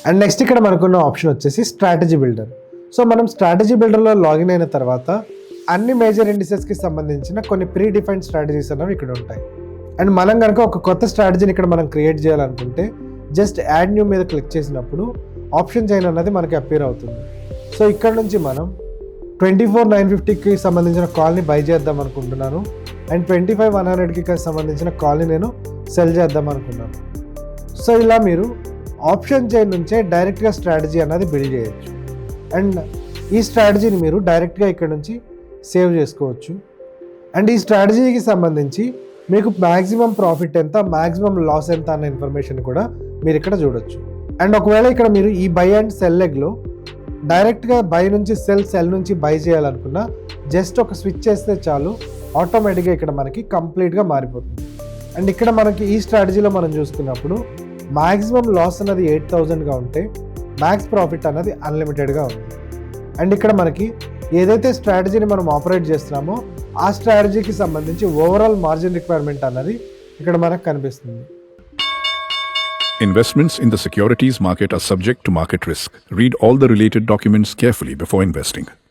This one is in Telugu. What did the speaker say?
అండ్ నెక్స్ట్ ఇక్కడ మనకున్న ఆప్షన్ వచ్చేసి స్ట్రాటజీ బిల్డర్. సో మనం స్ట్రాటజీ బిల్డర్లో లాగిన్ అయిన తర్వాత అన్ని మేజర్ ఇండిసెస్కి సంబంధించిన కొన్ని ప్రీ డిఫైన్డ్ స్ట్రాటజీస్ అనేవి ఇక్కడ ఉంటాయి. అండ్ మనం కనుక ఒక కొత్త స్ట్రాటజీని ఇక్కడ మనం క్రియేట్ చేయాలనుకుంటే జస్ట్ యాడ్ న్యూ మీద క్లిక్ చేసినప్పుడు ఆప్షన్ చైన్ అన్నది మనకి అపీర్ అవుతుంది. సో ఇక్కడ నుంచి మనం 24,950కి సంబంధించిన కాల్ని బై చేద్దాం అనుకుంటున్నాను అండ్ 25,100కి సంబంధించిన కాల్ని నేను సెల్ చేద్దాం అనుకున్నాను. సో ఇలా మీరు ఆప్షన్ చైన్ నుంచే డైరెక్ట్గా స్ట్రాటజీ అన్నది బిల్డ్ చేయొచ్చు. అండ్ ఈ స్ట్రాటజీని మీరు డైరెక్ట్గా ఇక్కడ నుంచి సేవ్ చేసుకోవచ్చు. అండ్ ఈ స్ట్రాటజీకి సంబంధించి మీకు మ్యాక్సిమం ప్రాఫిట్ ఎంత, మ్యాక్సిమం లాస్ ఎంత అన్న ఇన్ఫర్మేషన్ కూడా మీరు ఇక్కడ చూడొచ్చు. అండ్ ఒకవేళ ఇక్కడ మీరు ఈ బై అండ్ సెల్ లెగ్లో డైరెక్ట్గా బై నుంచి సెల్ నుంచి బై చేయాలనుకున్నా జస్ట్ ఒక స్విచ్ చేస్తే చాలు, ఆటోమేటిక్గా ఇక్కడ మనకి కంప్లీట్గా మారిపోతుంది. అండ్ ఇక్కడ మనకి ఈ స్ట్రాటజీలో మనం చూసుకున్నప్పుడు మ్యాక్సిమం లాస్ అన్నది 8,000గా ఉంటే మ్యాక్స్ ప్రాఫిట్ అన్నది అన్లిమిటెడ్గా ఉంది. అండ్ ఇక్కడ మనకి ఏదైతే స్ట్రాటజీని మనం ఆపరేట్ చేస్తున్నామో ఆ స్ట్రాటజీకి సంబంధించి ఓవరాల్ మార్జిన్ రిక్వైర్మెంట్ అన్నది ఇక్కడ మనకు కనిపిస్తుంది. Investments in the securities market are subject to market risk. Read all the related documents carefully before investing.